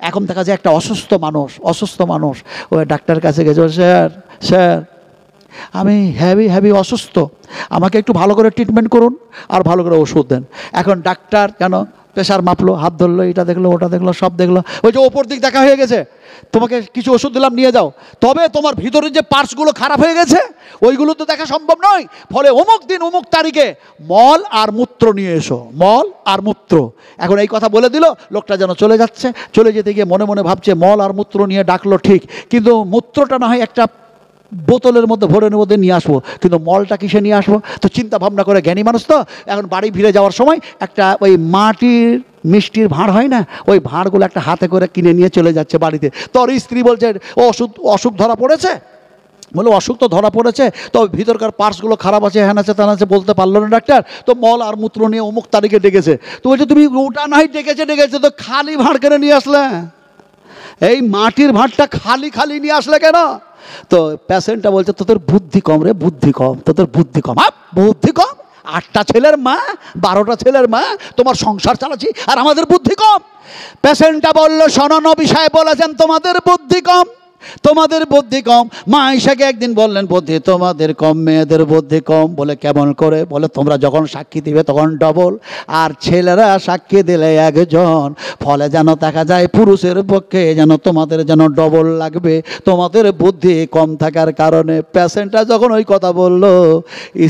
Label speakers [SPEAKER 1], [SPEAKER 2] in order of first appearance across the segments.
[SPEAKER 1] এখন দেখা যায় একটা অসুস্থ মানুষ ওই ডাক্তারের কাছে গেছে, স্যার আমি হেভি অসুস্থ, আমাকে একটু ভালো করে ট্রিটমেন্ট করুন আর ভালো করে ওষুধ দেন। এখন ডাক্তার কেন প্রেশার মাপলো, হাত ধরলো, এটা দেখলো, ওটা দেখলো, সব দেখলো, ওই যে ওপর দিক দেখা হয়ে গেছে, তোমাকে কিছু ওষুধ দিলাম নিয়ে যাও, তবে তোমার ভিতরের যে পার্টসগুলো খারাপ হয়ে গেছে ওইগুলো তো দেখা সম্ভব নয়, ফলে অমুক দিন অমুক তারিখে মল আর মূত্র নিয়ে এসো, মল আর মূত্র। এখন এই কথা বলে দিল, লোকটা যেন চলে যাচ্ছে, চলে যেতে গিয়ে মনে মনে ভাবছে মল আর মূত্র নিয়ে ডাকলো ঠিক, কিন্তু মূত্রটা না হয় একটা বোতলের মধ্যে ভোরের মধ্যে নিয়ে আসবো, কিন্তু মলটা কিসে নিয়ে আসবো? তো চিন্তা ভাবনা করে, জ্ঞানী মানুষ তো, এখন বাড়ি ফিরে যাওয়ার সময় একটা ওই মাটির মিষ্টির ভাঁড় হয় না, ওই ভাঁড়গুলো একটা হাতে করে কিনে নিয়ে চলে যাচ্ছে বাড়িতে। তোর স্ত্রী বলছে অসুখ ধরা পড়েছে, বলে অসুখ তো ধরা পড়েছে, তবে ভিতরকার পার্টসগুলো খারাপ আছে, হ্যান আছে, তান আছে, বলতে পারলো না ডাক্তার, তো মল আর মূত্র নিয়ে অমুক তারিখে ডেকেছে। তো বলছে তুমি ওটা নাই ডেকেছে তো খালি ভাঁড় কেন নিয়ে আসলে, এই মাটির ভাঁড়টা খালি নিয়ে আসলে কেন? তো পেশেন্টটা বলছে তোদের বুদ্ধি কম রে, বুদ্ধি কম, তোদের বুদ্ধি কম। বুদ্ধি কম? 8টা ছেলের মা, 12টা ছেলের মা, তোমার সংসার চালাচ্ছি আর আমাদের বুদ্ধি কম? পেশেন্টটা বললো শোনো, নবী সাহেব বলেছেন তোমাদের বুদ্ধি কম, তোমাদের বুদ্ধি কম। মা ঈশাকে একদিন বললেন বুদ্ধি তোমাদের কম, মেয়েদের বুদ্ধি কম। বলে কেমন করে? বলে তোমরা যখন সাক্ষী দিবে তখন ডবল, আর ছেলেরা সাক্ষী দিলে একজন, ফলে যেন দেখা যায় পুরুষের পক্ষে যেন তোমাদের যেন ডবল লাগবে, তোমাদের বুদ্ধি কম থাকার কারণে। পেশেন্টটা যখন ওই কথা বলল,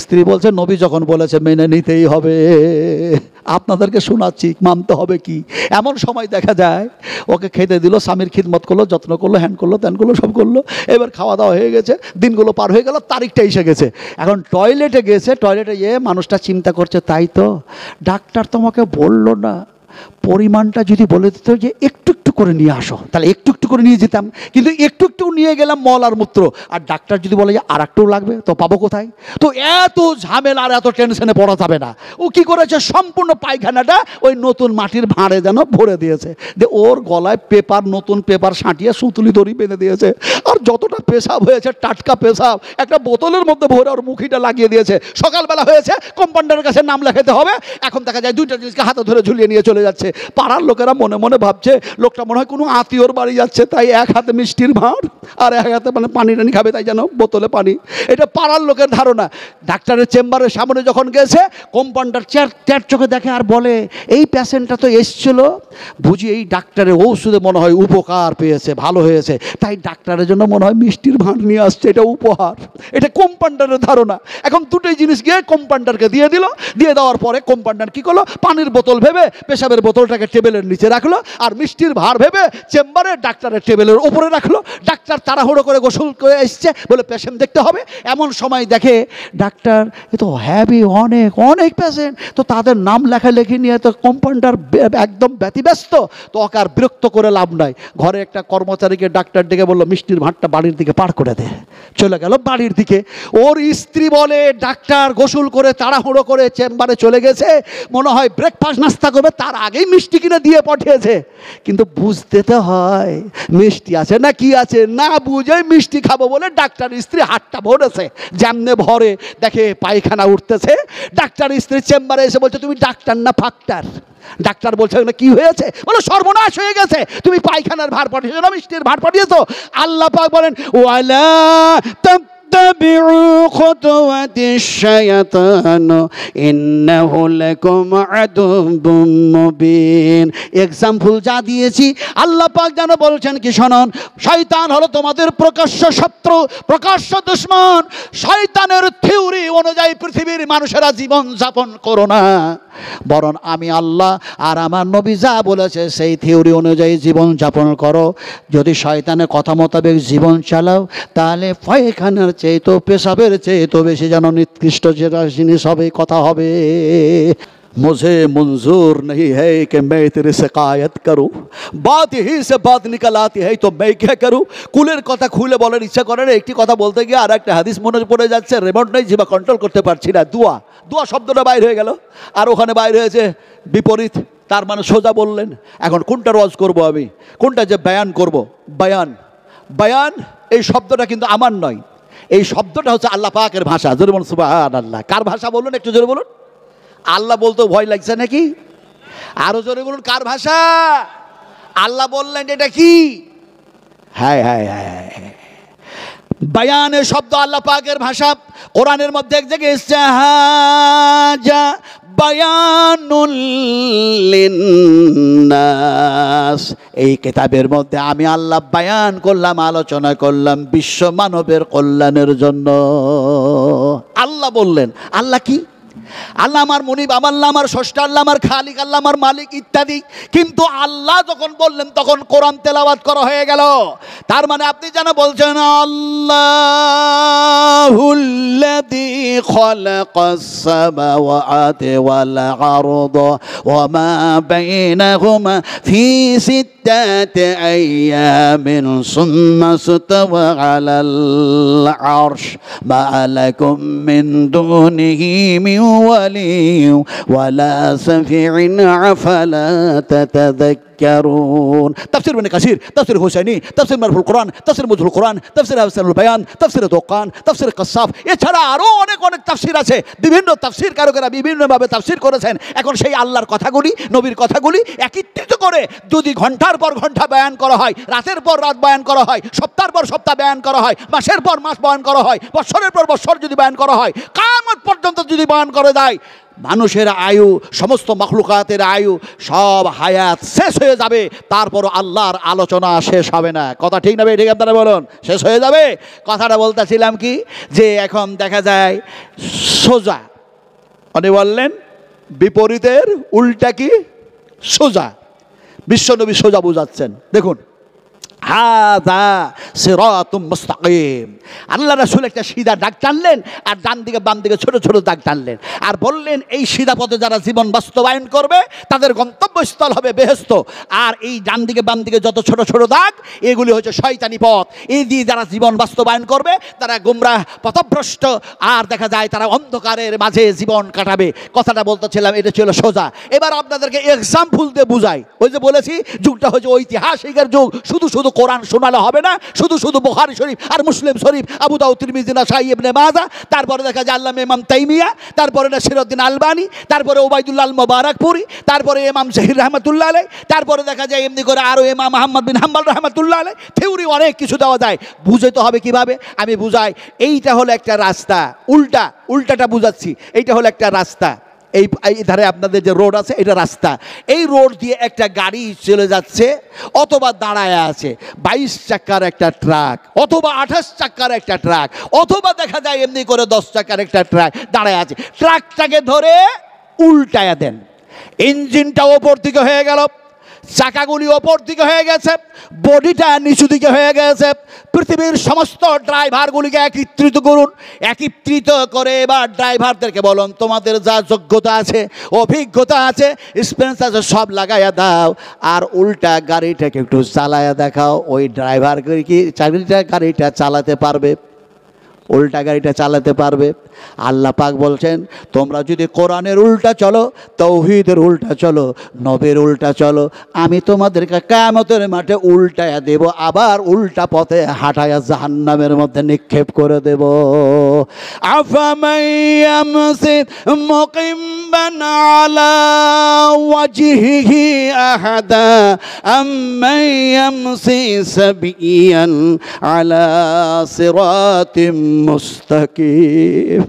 [SPEAKER 1] স্ত্রী বলছে নবী যখন বলেছে মেনে নিতেই হবে, আপনাদেরকে শোনাচ্ছি, মানতে হবে কি। এমন সময় দেখা যায় ওকে খেতে দিল, স্বামীর খিদমত করলো, যত্ন করলো, হ্যান করলো, ত্যান করলো, সব করলো, এবার খাওয়া দাওয়া হয়ে গেছে, দিনগুলো পার হয়ে গেল, তারিখটা এসে গেছে। এখন টয়লেটে গেছে, টয়লেটে গিয়ে মানুষটা চিন্তা করছে তাই তো ডাক্তার তোমাকে বললো না, পরিমাণটা যদি বলে দিত যে একটু একটু করে নিয়ে আসো, তাহলে একটু একটু করে নিয়ে যেতাম, কিন্তু একটু একটু নিয়ে গেলাম মল আর মূত্র, আর ডাক্তার যদি বলে যে আর একটু লাগবে, তো পাবো কোথায়? তো এত ঝামেলা আর এত টেনশনে পড়া যাবে না। ও কি করেছে, সম্পূর্ণ পায়খানাটা ওই নতুন মাটির ভাঁড়ে যেন ভরে দিয়েছে, যে ওর গলায় পেপার, নতুন পেপার সাঁটিয়ে সুতুলি দড়ি বেঁধে দিয়েছে, আর যতটা পেশাব হয়েছে টাটকা পেশাব একটা বোতলের মধ্যে ভরে ওর মুখিটা লাগিয়ে দিয়েছে। সকালবেলা হয়েছে, কম্পাউন্ডারের কাছে নাম লেখাতে হবে, এখন দেখা যায় 2টা জিনিসকে হাতে ধরে ঝুলিয়ে নিয়ে চলে যাচ্ছে। পাড়ার লোকেরা মনে মনে ভাবছে লোকটা মনে হয় কোনো আত্মীয়র বাড়ি যাচ্ছে, তাই এক হাতে মিষ্টির ভাঁড় আর এক হাতে মানে পানি টানি খাবে, তাই যেন বোতলে পানি। এটা পাড়ার লোকের ধারণা। ডাক্তারের চেম্বারের সামনে যখন গেছে, কম্পাউন্ডার চার চোখে দেখে আর বলে এই পেশেন্টটা তো এসছিল, বুঝি এই ডাক্তারের ঔষধে মনে হয় উপকার পেয়েছে, ভালো হয়েছে, তাই ডাক্তারের জন্য মনে হয় মিষ্টির ভাঁড় নিয়ে আসছে, এটা উপহার। এটা কম্পাউন্ডারের ধারণা। এখন দুটোই জিনিস গিয়ে কম্পাউন্ডারকে দিয়ে দিল, দিয়ে দেওয়ার পরে কম্পাউন্ডার কি করলো, পানির বোতল ভেবে পেশাবের বোতলটাকে টেবিলের নিচে রাখলো, আর মিষ্টির ভাঁড় ভেবে চেম্বারে ডাক্তারের টেবিলের উপরে রাখলো। ডাক্তার তাড়াহুড়ো করে গোসল করে এসছে, বলে পেশেন্ট দেখতে হবে। এমন সময় দেখে ডাক্তার এ তো হ্যাভি, অনেক পেশেন্ট, তো তাদের নাম লেখালেখি নিয়ে তো কম্পাউন্ডার একদম ব্যতিব্যস্ত, তো ওকে আর বিরক্ত করে লাভ নাই। ঘরে একটা কর্মচারীকে ডাক্তার ডেকে বললো মিষ্টির ভাঁড়টা বাড়ির দিকে পার করে দে। চলে গেল বাড়ির দিকে। ওর স্ত্রী বলে ডাক্তার গোসল করে তাড়াহুড়ো করে চেম্বারে চলে গেছে, মনে হয় ব্রেকফাস্ট নাস্তা করবে, তার আগেই মিষ্টি কিনে দিয়ে পাঠিয়েছে। কিন্তু বুঝতে তো হয় মিষ্টি আছে না কি আছে, না বুঝে মিষ্টি খাবো বলে ডাক্তার স্ত্রী হাতটা ভরেছে, যেমনে ভরে দেখে পায়খানা উঠতেছে। ডাক্তার স্ত্রী চেম্বারে এসে বলছে তুমি ডাক্তার না ফাক্তার? ডাক্তার বলছে কি হয়েছে? বলো সর্বনাশ হয়ে গেছে, তুমি পায়খানার ভার পাঠিয়েছো না মিষ্টির ভার পাঠিয়েছো? আল্লাহ পাক বলেন ওয়ালা اتبعوا خطوات الشيطان إنه لكم عدو مبين। এক্সাম্পল যা দিয়েছি আল্লাহ পাক যেন বলছেন কি শুনুন, শয়তান হলো তোমাদের প্রকাশ্য শত্রু, প্রকাশ্য দুশমন। শয়তানের থিওরি অনুযায়ী পৃথিবীর মানুষেরা জীবন যাপন করো না, বরং আমি আল্লাহ আর আমার নবী যা বলেছে সেই থিওরি অনুযায়ী জীবন যাপন করো। যদি শয়তানের কথা মোতাবেক জীবন চালাও, তাহলে পায়খানার চেয়ে তো পেশাবের চেয়ে তো বেশি যেন নিকৃষ্ট যেটা জিনিস হবে, কথা হবে। मुझे मंजूर नहीं है कि मैं तेरे शिकायत करूं, बात ही से बात निकल आती है तो मैं क्या करूं। কুলের কথা খুলে বলার ইচ্ছা করে না, একটি কথা বলতে গিয়ে আর একটা হাদিস মনে পড়ে যাচ্ছে, রেমন্ড নাই, জিভা কন্ট্রোল করতে পারছি না। দোয়া শব্দটা বাইরে হয়ে গেল, আর ওখানে বাইরে হয়েছে বিপরীত, তার মানে সোজা বললেন। এখন কোনটা রওয়াজ করব আমি, কোনটা যে বয়ান করব? বয়ান এই শব্দটা কিন্তু আমার নয়, এই শব্দটা হচ্ছে আল্লাহ পাকের ভাষা। জোরে বলুন সুবহানাল্লাহ। কার ভাষা বলুন, একটু জোরে বলুন। আল্লাহ বলতে ভয় লাগছে নাকি? আরো জোরে বলুন, কার ভাষা? আল্লাহ বললেন এটা কি? হ্যাঁ হ্যাঁ হ্যাঁ, বায়ানের শব্দ আল্লাহ পাকের ভাষা। কোরআনের মধ্যে এক জায়গায় এসেছে হাজা বায়ানুল লিন্নাস। এই কিতাবের মধ্যে আমি আল্লাহ বায়ান করলাম, আলোচনা করলাম বিশ্ব মানবের কল্যাণের জন্য। আল্লাহ বললেন। আল্লাহ কি? আল্লাহ আমার মুনিব, আল্লাহ আমার স্রষ্টা, আল্লাহ আমার খালিক, আল্লাহ আমার মালিক ইত্যাদি। কিন্তু আল্লাহ যখন বললেন তখন কোরআন তেলাওয়াত করা হয়ে গেল। তার মানে আপনি যেন বলছেন আল্লাহুল্লাযী খালাকাস সামাওয়াতি ওয়াল আরদা ওয়া মা বাইনাহুমা ফি সিত্তাতি আইয়ামিন সুম্মা ইসতাওয়া আলাল আরশ মা লাকুম মিন দুনিহি মিন ওয়ালি ওয়ালা শাফিঈন আফালা তাতাযাক্কারুন। তাফসীর ইবনে কাসির, তাফসীর হুসাইনি, তাফসীর মারফুল কোরআন, তাফসীর মুজহুল কোরআন, তাফসীর আহসানুল বায়ান, তাফসীর দোকান, তাফসীর কাসাফ, এছাড়া আরো অনেক অনেক তাফসীর আছে। বিভিন্ন তাফসীর কারকেরা বিভিন্নভাবে তাফসীর করেছেন। এখন সেই আল্লাহর কথাগুলি, নবীর কথাগুলি একত্রিত করে যদি ঘন্টার পর ঘন্টা বয়ান করা হয়, রাতের পর রাত বয়ান করা হয়, সপ্তাহের পর সপ্তাহ বয়ান করা হয়, মাসের পর মাস বয়ান করা হয়, বছরের পর বছর যদি বয়ান করা হয়, কিয়ামত পর্যন্ত যদি বয়ান করে দেয়, মানুষের আয়ু, সমস্ত মখলুকাতের আয়ু, সব হায়াত শেষ হয়ে যাবে, তারপর আল্লাহর আলোচনা শেষ হবে না। কথা ঠিক না? ঠিক আপনারা বলুন, শেষ হয়ে যাবে। কথাটা বলতেছিলাম কি, যে এখন দেখা যায় সোজা, উনি বললেন বিপরীতের উল্টা কি সোজা। বিশ্বনবী সোজা বুঝাচ্ছেন। দেখুন, হাযা সিরাতুম মুস্তাকিম। আল্লাহ রাসূল একটা সিধা দাগ টানলেন, আর ডান দিকে বাম দিকে ছোট ছোট দাগ টানলেন, আর বললেন এই সিধা পথে যারা জীবন বাস্তবায়ন করবে তাদের গন্তব্যস্থল হবে বেহেশত। আর এই ডান দিকে বাম দিকে যত ছোট ছোট দাগ, এগুলি হচ্ছে শয়তানি পথ। এই দিয়ে যারা জীবন বাস্তবায়ন করবে তারা গুমরাহ, পথভ্রষ্ট, আর দেখা যায় তারা অন্ধকারের মাঝে জীবন কাটাবে। কথাটা বলতেছিলাম, এটা ছিল সোজা। এবার আপনাদেরকে এক্সাম্পল দিয়ে বুঝাই। ওই যে বলেছি যুগটা হচ্ছে ঐতিহাসিকের যুগ। শুধু শুধু কোরআন শোনালে হবে না, শুধু শুধু বুখারী শরীফ আর মুসলিম শরীফ, আবু দাউদ, তিরমিজি, নাসাঈ, ইবনে মাজাহ, তারপরে দেখা যায় আল্লামা ইমাম তাইমিয়া, তারপরে নাসিরউদ্দিন আলবানী, তারপরে ওবাইদুল্লাহ আল মুবারাকপুরি, তারপরে ইমাম জহির রহমাতুল্লাহ আলাইহি, তারপরে দেখা যায় এমনি করে আরো ইমাম আহমদ বিন হাম্বল রহমাতুল্লাহ আলাইহি। থিওরি অনেক কিছু দেওয়া যায়। বুঝাইতে হবে কিভাবে আমি বুঝাই। এইটা হলো একটা রাস্তা, উল্টাটা বুঝাচ্ছি। এইটা হলো একটা রাস্তা, এই ধারে আপনাদের যে রোড আছে এটা রাস্তা। এই রোড দিয়ে একটা গাড়ি চলে যাচ্ছে, অথবা দাঁড়ায় আছে 22 চাকার একটা ট্রাক, অথবা 28 চাকার একটা ট্রাক, অথবা দেখা যায় এমনি করে 10 চাকার একটা ট্রাক দাঁড়ায় আছে। ট্রাকটাকে ধরে উল্টায়া দেন, ইঞ্জিনটা ওপর দিকে হয়ে গেল, চাকাগুলি ওপর দিকে হয়ে গেছে, বডিটা নিচু দিকে হয়ে গেছে। পৃথিবীর সমস্ত ড্রাইভারগুলিকে একত্রিত করুন, একত্রিত করে এবার ড্রাইভারদেরকে বলুন তোমাদের যা যোগ্যতা আছে, অভিজ্ঞতা আছে, এক্সপিরিয়েন্স আছে, সব লাগাইয়া দাও, আর উল্টা গাড়িটাকে একটু চালাইয়া দেখাও। ওই ড্রাইভার কি গাড়িটা চালাতে পারবে? উল্টা গাড়িটা চালাতে পারবে? আল্লাহ পাক বলছেন তোমরা যদি কোরআনের উল্টা চলো, তাওহীদের উল্টা চলো, নবীর উল্টা চলো, আমি তোমাদেরকে কিয়ামতের মাঠে উল্টায়া দেব, আবার উল্টা পথে হাঁটায়া জাহান্নামের মধ্যে নিক্ষেপ করে দেব। আফামান ইয়ামসি মুকিম্মান আলা ওয়াজহিহি আহাদা আম্মান ইয়ামসি সাবিয়ান আলা সিরাতিম মুস্তাকিম।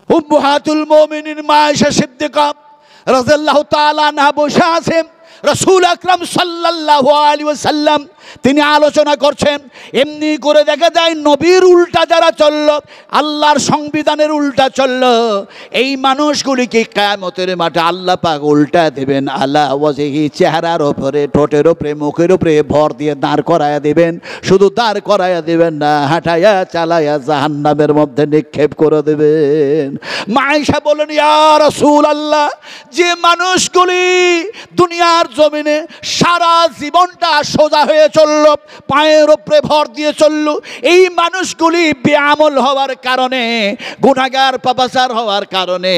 [SPEAKER 1] উম্মাহাতুল মুমিনিন মা আয়েশা সিদ্দিকা রাদিয়াল্লাহু তাআলা আনহা বসে আছেন, রাসূল আকরাম সাল্লাল্লাহু আলাইহি ওয়াসাল্লাম তিনি আলোচনা করছেন। এমনি করে দেখা যায় নবীর উল্টা যারা চলল, আল্লাহর সংবিধানের উল্টা চলল, এই মানুষগুলিকে কিয়ামতের মাঠে আল্লাহ পাক উল্টা দেবেন। আলা ওয়াজহি, চেহারার ওপরে, ঠোঁটের ওপরে, মুখের ওপরে ভর দিয়ে দাঁড় করায়া দেবেন। শুধু দাঁড় করায়া দেবেন না, হাঁটাইয়া চালাইয়া জাহান্নামের মধ্যে নিক্ষেপ করে দেবেন। মা আয়েশা বলেন ইয়া রাসূলুল্লাহ, যে মানুষগুলি দুনিয়ার জমিনে সারা জীবনটা সোজা হয়ে চলল, পায়ের উপরে ভর দিয়ে চলল, এই মানুষগুলি বেআমল হওয়ার কারণে, গুনাহগার পাপাচার হওয়ার কারণে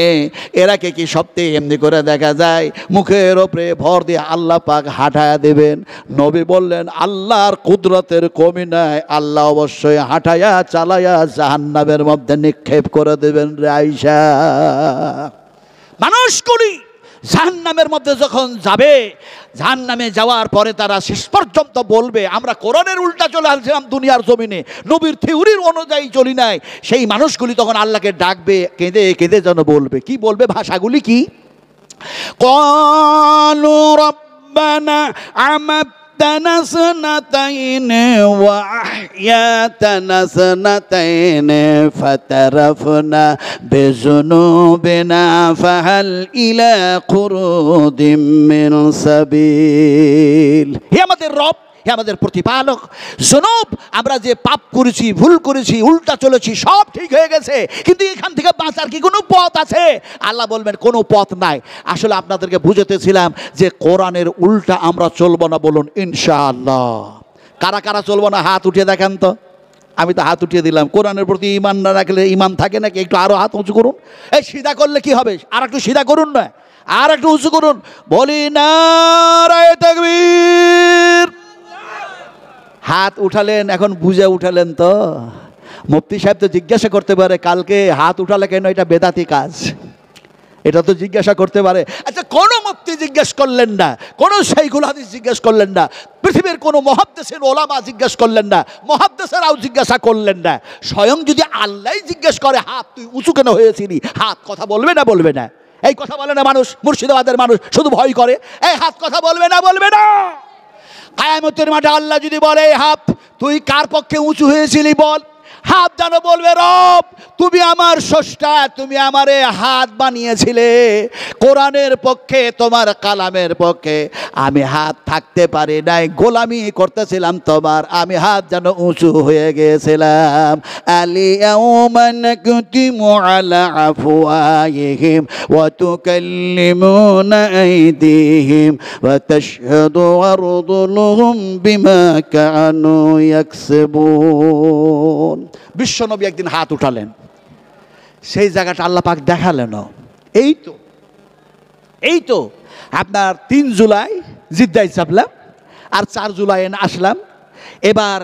[SPEAKER 1] এরাকে কি সত্যি এমনি করে দেখা যায় মুখের উপরে ভর দিয়ে আল্লাহ পাক হাঁটায়া দেবেন? নবী বললেন আল্লাহর কুদরতের কমি নাই, আল্লাহ অবশ্যই হাঁটায়া চালায়া জাহান্নামের মধ্যে নিক্ষেপ করে দেবেন রে আয়েশা। মানুষগুলি জাহান্নামের মধ্যে যখন যাবে, জাহান্নামে যাওয়ার পরে তারা শেষ পর্যন্ত বলবে আমরা কোরআনের উল্টা চলে আসছিলাম দুনিয়ার জমিনে, নবীর থিওরির অনুযায়ী চলি নাই। সেই মানুষগুলি তখন আল্লাহকে ডাকবে, কেঁদে কেঁদে যেন বলবে। কি বলবে? ভাষাগুলি কি? ক্বালু রাব্বানা আমাত্তানা সানাতাইন ওয়া আহইয়াতানা সানাতাইন ফাতারাফনা বিযুনুবিনা ফাহাল ইলা খুরুদিম মিন সাবিল। হে আমাদের রব, হে আমাদের প্রতিপালক, জনব আমরা যে পাপ করেছি, ভুল করেছি, উল্টা চলেছি, সব ঠিক হয়ে গেছে, কিন্তু এখান থেকে বাঁচার কি কোনো পথ আছে? আল্লাহ বলবেন কোনো পথ নাই। আসলে আপনাদেরকে বুঝাতেছিলাম যে কোরআনের উল্টা আমরা চলবো না, বলুন ইনশাআল্লাহ। কারা কারা চলবো না হাত উঠিয়ে দেখেন তো। আমি তো হাত উঠিয়ে দিলাম। কোরআনের প্রতি ঈমান না রাখলে ঈমান থাকে নাকি? একটু আরো হাত উঁচু করুন। এই সিধা করলে কি হবে? আর একটু সিধা করুন না, আর একটু উঁচু করুন। বলি নারায়ে তাকবীর। হাত উঠালেন, এখন বুঝে উঠালেন তো? মুফতি সাহেব তো জিজ্ঞাসা করতে পারে কালকে হাত উঠালে কেন, এটা বেদাতি কাজ, এটা তো জিজ্ঞাসা করতে পারে। আচ্ছা, কোন মুফতি জিজ্ঞেস করলেন না, কোন শাইখুল হাদিস জিজ্ঞেস করলেন না, পৃথিবীর কোন মুহাদ্দিসিন ওলামা জিজ্ঞেস করলেন না, মুহাদ্দিসেরাও জিজ্ঞাসা করলেন না। স্বয়ং যদি আল্লাহ জিজ্ঞেস করে হাত তুই উঁচু কেন হয়েছিলি, হাত কথা বলবে না? বলবে না? এই কথা বলে না মানুষ, মুর্শিদাবাদের মানুষ শুধু ভয় করে, এই হাত কথা বলবে না? বলবে না? কিয়ামতের মাঠে আল্লাহ যদি বলে হাত তুই কার পক্ষে উঁচু হয়েছিলি বল, হাত যেন বলবে রব তুমি আমার স্রষ্টা, তুমি আমারে হাত বানিয়েছিলে কোরআনের পক্ষে, তোমার কালামের পক্ষে। আমি হাত থাকতে পারি নাই, গোলামি করতেছিলাম তোমার, আমি হাত যেন উঁচু হয়ে গেছিলাম। আলিয়াউমা নাকতিমু আলা আফওয়াহিহিম ওয়া তুকাল্লিমুনা আইদিহিম ওয়া তাশহাদু আরজুলুহুম বিমা কানু ইয়াকসিবুন। বিশ্বনবী একদিন হাত উঠালেন, সেই জায়গাটা আল্লাহ পাক দেখালেন। এই তো আপনার 3 জুলাই জিদ্দায় চাপলাম, আর 4 জুলাই আসলাম। এবার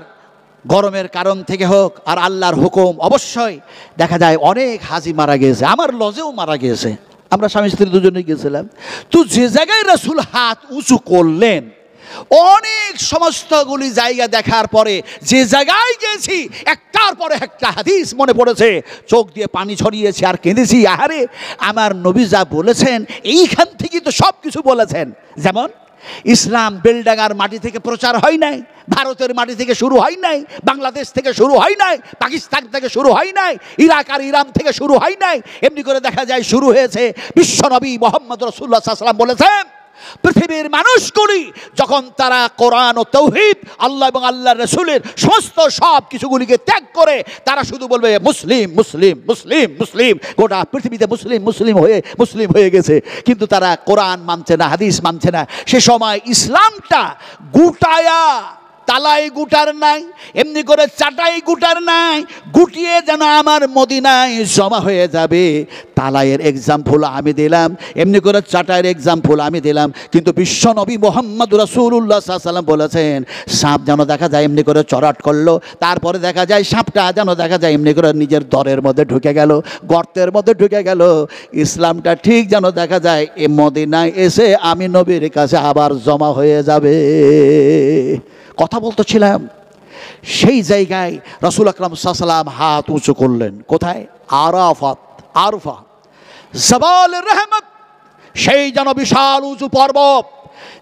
[SPEAKER 1] গরমের কারণ থেকে হোক আর আল্লাহর হুকুম, অবশ্যই দেখা যায় অনেক হাজি মারা গিয়েছে, আমার লজেও মারা গিয়েছে। আমরা স্বামী স্ত্রী দুজনেই গিয়েছিলাম। তো যে জায়গায় রাসূল হাত উঁচু করলেন, অনেক সমস্তগুলি জায়গা দেখার পরে যে জায়গায় গেছি একটার পরে একটা হাদিস মনে পড়েছে, চোখ দিয়ে পানি ছড়িয়েছি আর কেঁদেছি। আহারে, আমার নবী যা বলেছেন এইখান থেকেই তো সব কিছু বলেছেন। যেমন ইসলাম বেলডাঙ্গার মাটি থেকে প্রচার হয় নাই, ভারতের মাটি থেকে শুরু হয় নাই, বাংলাদেশ থেকে শুরু হয় নাই, পাকিস্তান থেকে শুরু হয় নাই, ইরাক আর ইরান থেকে শুরু হয় নাই। এমনি করে দেখা যায় শুরু হয়েছে বিশ্বনবী মুহাম্মদ রাসূলুল্লাহ সাল্লাল্লাহু আলাইহি ওয়াসাল্লাম বলেছেন পৃথিবীর মানুষগুলি যখন তারা কোরআন ও তাওহীদ, আল্লাহ এবং আল্লাহর রাসূলের সমস্ত সব কিছুগুলিকে ত্যাগ করে তারা শুধু বলবে মুসলিম মুসলিম মুসলিম মুসলিম, গোটা পৃথিবীতে মুসলিম মুসলিম হয়ে গেছে, কিন্তু তারা কোরআন মানছে না, হাদিস মানছে না। সে সময় ইসলামটা গুটায়া তালাই গুটার নাই, এমনি করে চাটাই গুটার নাই, গুটিয়ে যেন আমার মদিনায় জমা হয়ে যাবে। তালাইয়ের এক্সাম্পল আমি দিলাম, এমনি করে চাটাইয়ের এক্সাম্পল আমি দিলাম, কিন্তু বিশ্বনবী মুহাম্মদ রাসূলুল্লাহ সাল্লাল্লাহু আলাইহি ওয়াসাল্লাম বলেছেন সাপ যেন দেখা যায় এমনি করে চড়াট করলো, তারপরে দেখা যায় সাপটা যেন দেখা যায় এমনি করে নিজের দরের মধ্যে ঢুকে গেল, গর্তের মধ্যে ঢুকে গেল। ইসলামটা ঠিক যেন দেখা যায় এ মদিনায় এসে আমি নবীর কাছে আবার জমা হয়ে যাবে। কথা বলতেছিলাম, সেই জায়গায় রাসূল আকরাম সাল্লাল্লাহু আলাইহি ওয়াসাল্লাম হাত উঁচু করলেন। কোথায়? আরাফা জাবালের রহমত, সেই যেন বিশাল উঁচু পর্বত,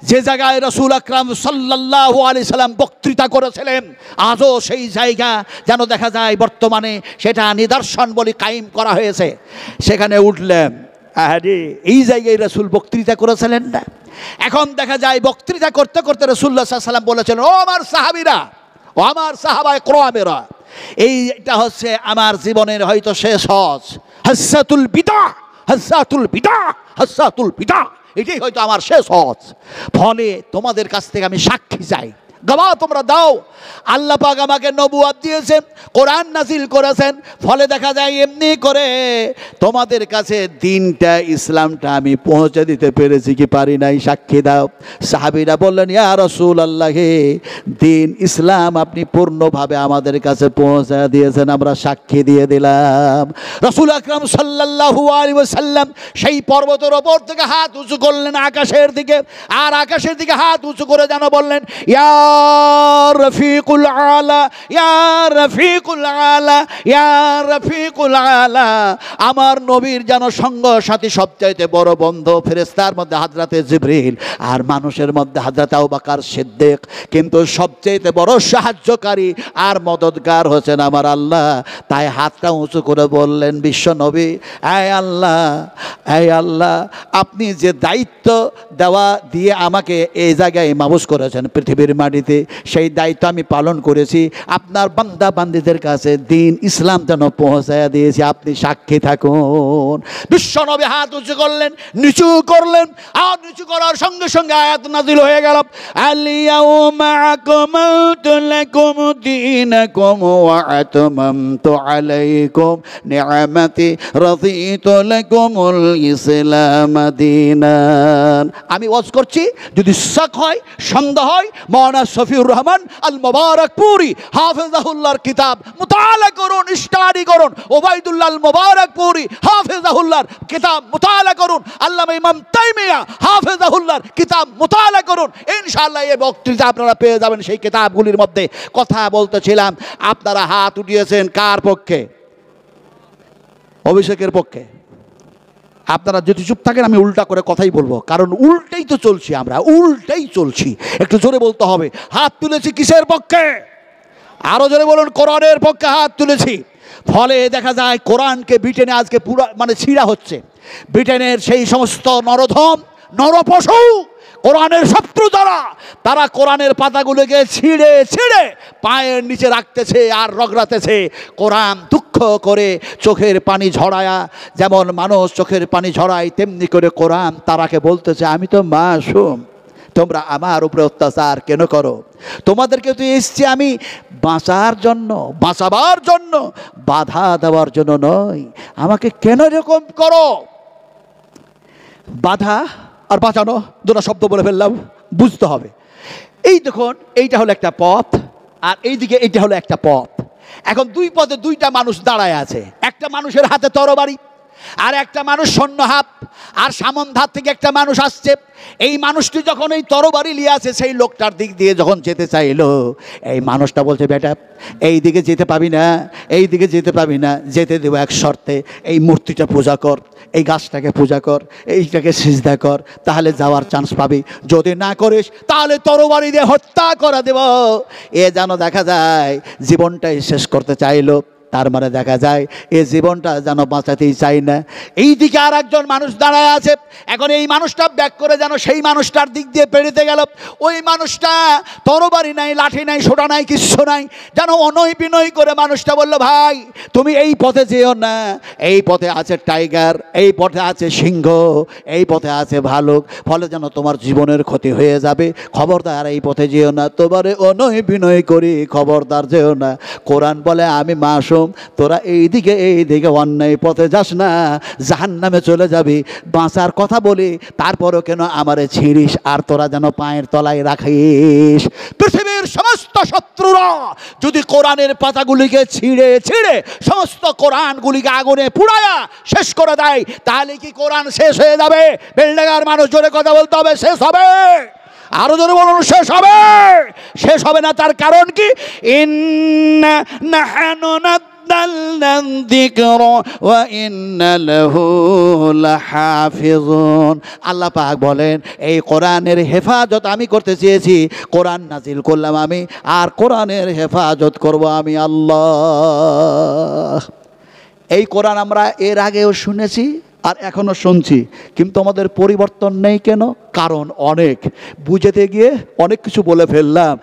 [SPEAKER 1] যে জায়গায় রাসূল আকরাম সাল্লাল্লাহু আলাইহি সাল্লাম বক্তৃতা করেছিলেন। আজও সেই জায়গা যেন দেখা যায় বর্তমানে সেটা নিদর্শন বলে কায়েম করা হয়েছে। সেখানে উঠলেন, আরে এই জায়গায় রাসূল বক্তৃতা করেছিলেন না? এখন দেখা যায় বক্তৃতা করতে করতে রাসূলুল্লাহ সাল্লাল্লাহু আলাইহি ওয়াসাল্লাম বলেছেন, ও আমার সাহাবীরা, ও আমার সাহাবায়ে কেরামেরা, এইটা হচ্ছে আমার জীবনের হয়তো শেষ হজ, হাজ্জাতুল বিদা, এটাই হয়তো আমার শেষ হজ। ফলে তোমাদের কাছ থেকে আমি সাক্ষী চাই, গবাহ তোমরা দাও। আল্লাহ পাক আমাকে নবুয়ত দিয়েছেন, কোরআন নাজিল করেছেন, ফলে দেখা যায় এমনি করে তোমাদের কাছে দিনটা ইসলামটা আমি পৌঁছে দিতে পেরেছি কি পারি নাই, সাক্ষী দাও। সাহাবীরা বললেন, ইয়া রাসূলুল্লাহ, দিন ইসলাম আপনি পূর্ণভাবে আমাদের কাছে পৌঁছে দিয়েছেন, আমরা সাক্ষী দিয়ে দিলাম। রাসূল আকরাম সাল্লাল্লাহু আলাইহি ওয়াসাল্লাম সেই পর্বতের ওপর থেকে হাত উঁচু করলেন আকাশের দিকে, আর আকাশের দিকে হাত উঁচু করে যেন বললেন, ইয়া রফিকুল আলা, ইয়া রফিকুল আলা, ইয়া রফিকুল আলা। আমার নবীর যেন সঙ্গ সাথী সবচাইতে বড় বন্ধু ফেরেশতার মধ্যে হযরতে জিবরিল, আর মানুষের মধ্যে হযরত আবু বকর সিদ্দিক, কিন্তু সবচাইতে বড় সাহায্যকারী আর মদদগার হচ্ছেন আমার আল্লাহ। তাই হাতটা উঁচু করে বললেন, বিশ্ব নবী, এই আল্লাহ, এই আল্লাহ, আপনি যে দায়িত্ব দেওয়া দিয়ে আমাকে এই জায়গায় মাবুস করেছেন পৃথিবীর মাটিতে, সেই দায়িত্ব আমি পালন করেছি। আপনার বান্দা বান্দীদের কাছে দিন ইসলাম যেন পৌঁছায় দিয়েছি, আপনি সাক্ষী থাকুন। বিশ্বনবী হাত উঁচু করলেন, নিচু করলেন, আর নিচু করার সঙ্গে সঙ্গে আয়াত নাজিল হয়ে গেল, আল-ইয়াউমা আকমালতু লাকুম দীনাকুম ওয়া আতমামতু আলাইকুম নি'মাতি রাদিতু লাকুমুল ইসলাম দীনান। আমি ওয়াজ করছি, যদি শক হয়, সন্দেহ হয়, মাওলানা শফিউর রহমান আল মুবারকপুরি হাফেজাহুল্লাহর কিতাব মুতালা করুন, স্টাডি করুন। ওবাইদুল্লাহ আল মুবারকপুরি হাফেজাহুল্লাহর কিতাব মুতালা করুন। আল্লামা ইমাম তাইমিয়া হাফেজাহুল্লাহর কিতাব মুতালা করুন। ইনশাআল্লাহ এই বক্তৃতা আপনারা পেয়ে যাবেন সেই কিতাবগুলির মধ্যে। কথা বলতেছিলাম, আপনারা হাত উঠিয়েছেন কার পক্ষে? অভিষেকের পক্ষে। আপনারা যদি চুপ থাকেন আমি উল্টা করে কথাই বলবো, কারণ উল্টেই তো চলছি, আমরা উল্টেই চলছি। একটু জোরে বলতে হবে। হাত তুলেছি কিসের পক্ষে? আরো জোরে বলুন। কোরআনের পক্ষে হাত তুলেছি। ফলে দেখা যায় কোরআনকে ব্রিটেনে আজকে পুরো ছিঁড়া হচ্ছে। ব্রিটেনের সেই সমস্ত নরধম নরপশু কোরআনের শত্রু যারা, তারা কোরআনের পাতাগুলোকে ছিঁড়ে ছিঁড়ে পায়ের নিচে রাখতেছে আর রগড়াতেছে। কোরআন দুঃখ করে চোখের পানি ঝরায়া, যেমন মানুষ চোখের পানি ঝরায়, তেমনি করে কোরআন তারাকে বলতেছে, আমি তো মাসুম, তোমরা আমার উপরে অত্যাচার কেন করো? তোমাদেরকে তো এসছি আমি বাঁচার জন্য, বাঁচাবার জন্য, বাধা দেওয়ার জন্য নয়। আমাকে কেন এরকম করো? বাধা আর বাঁচানো দুটো শব্দ বলে ফেললাম, বুঝতে হবে। এই দেখুন, এইটা হলো একটা পথ, আর এইদিকে এইটা হলো একটা পথ। এখন দুই পথে দুইটা মানুষ দাঁড়ায় আছে। একটা মানুষের হাতে তরবারি, আর একটা মানুষ সৈন্য হাত, আর সামন ধার থেকে একটা মানুষ আসছে। এই মানুষটি যখন এই তরবারি নিয়ে আছে, সেই লোকটার দিক দিয়ে যখন যেতে চাইলো, এই মানুষটা বলছে, বেটা এই দিকে যেতে পাবি না, এই দিকে যেতে পাবি না, যেতে দেবো এক শর্তে, এই মূর্তিটা পূজা কর, এই গাছটাকে পূজা কর, এইটাকে সিজদা কর, তাহলে যাওয়ার চান্স পাবি। যদি না করিস তাহলে তরবারি দিয়ে হত্যা করে দেব। এ যেন দেখা যায় জীবনটাই শেষ করতে চাইলো। তার মানে দেখা যায় এ জীবনটা যেন বাঁচাতেই চাই না। এই দিকে আর একজন মানুষ দাঁড়ায় আছে। এখন এই মানুষটা ব্যাক করে যেন সেই মানুষটার দিক দিয়ে পেরিতে গেল। ওই মানুষটা তরবারি নাই, লাঠি নাই, সোটা নাই, কিচ্ছু নাই, যেন অনয় বিনয় করে মানুষটা বলল, ভাই তুমি এই পথে যেও না, এই পথে আছে টাইগার, এই পথে আছে সিংহ, এই পথে আছে ভালুক, ফলে যেন তোমার জীবনের ক্ষতি হয়ে যাবে। খবরদার এই পথে যেও না, তোমারে অনয় বিনয় করি, খবরদার যেও না। কোরআন বলে, আমি মাসুম, তোরা এইদিকে এইদিকে অন্যায় পথে যাস না, জাহান্নামে চলে যাবি। বাঁচার কথা বলি, তারপরও কেন আমারে ছিঁড়িস, আর তোরা যেন পায়ের তলায় রাখিস। পৃথিবীর সমস্ত শত্রুরা যদি কোরআনের পাতাগুলিকে ছিঁড়ে ছিঁড়ে সমস্ত কোরআনগুলিকে আগুনে পুড়ায়া শেষ করে দেয়, তাহলে কি কোরআন শেষ হয়ে যাবে? বেলডাঙ্গার মানুষ জোরে কথা বলতে হবে, শেষ হবে। আরো জোরে বলুন, শেষ হবে। শেষ হবে না, তার কারণ কি? ইন্না নাহনু নাযালনা যিকরা ওয়া ইন্না লাহু লাহাফিজুন। আল্লাহ পাক বলেন, এই কোরআনের হেফাজত আমি করতে চেয়েছি, কোরআন নাজিল করলাম আমি, আর কোরআনের হেফাজত করব আমি আল্লাহ। এই কোরআন আমরা এর আগেও শুনেছি আর এখনো শুনছি, কিন্তু আমাদের পরিবর্তন নেই কেন? কারণ অনেক বুঝাতে গিয়ে অনেক কিছু বলে ফেললাম।